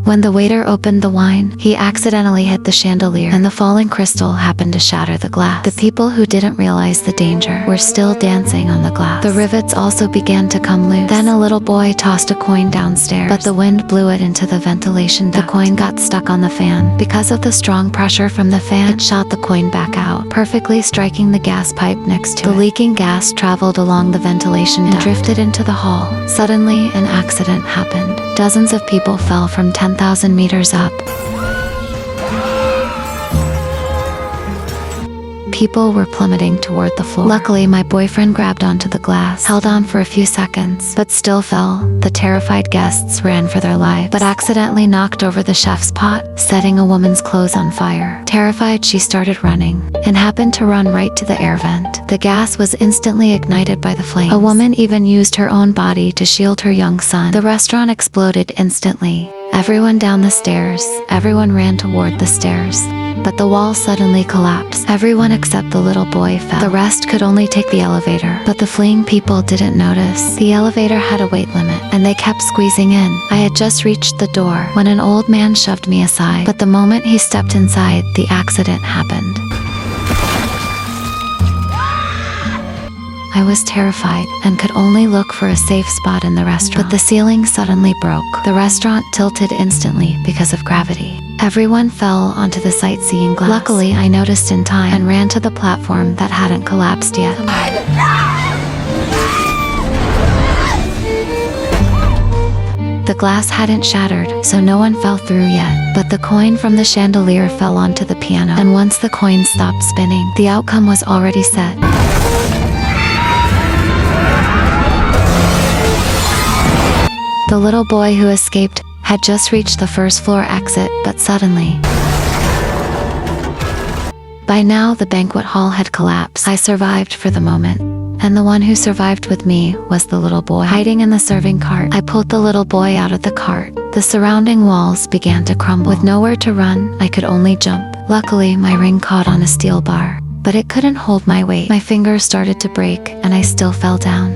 When the waiter opened the wine, he accidentally hit the chandelier, and the falling crystal happened to shatter the glass. The people who didn't realize the danger were still dancing on the glass. The rivets also began to come loose. Then a little boy tossed a coin downstairs, but the wind blew it into the ventilation duct. The coin got stuck on the fan. Because of the strong pressure from the fan, it shot the coin back out, perfectly striking the gas pipe next to it. The leaking gas traveled along the ventilation duct and drifted into the hall. Suddenly, an accident happened. Dozens of people fell from 10,000 meters up. People were plummeting toward the floor. Luckily, my boyfriend grabbed onto the glass, held on for a few seconds, but still fell. The terrified guests ran for their lives, but accidentally knocked over the chef's pot, setting a woman's clothes on fire. Terrified, she started running, and happened to run right to the air vent. The gas was instantly ignited by the flames. A woman even used her own body to shield her young son. The restaurant exploded instantly. Everyone down the stairs. Everyone ran toward the stairs. But the wall suddenly collapsed. Everyone except the little boy fell. The rest could only take the elevator, but the fleeing people didn't notice. The elevator had a weight limit, and they kept squeezing in. I had just reached the door when an old man shoved me aside, but the moment he stepped inside, the accident happened. I was terrified and could only look for a safe spot in the restaurant. But the ceiling suddenly broke. The restaurant tilted instantly because of gravity. Everyone fell onto the sightseeing glass. Luckily, I noticed in time and ran to the platform that hadn't collapsed yet. The glass hadn't shattered, so no one fell through yet. But the coin from the chandelier fell onto the piano, and once the coin stopped spinning, the outcome was already set. The little boy who escaped had just reached the first floor exit, but suddenly... By now, the banquet hall had collapsed. I survived for the moment, and the one who survived with me was the little boy hiding in the serving cart. I pulled the little boy out of the cart. The surrounding walls began to crumble. With nowhere to run, I could only jump. Luckily, my ring caught on a steel bar, but it couldn't hold my weight. My fingers started to break, and I still fell down.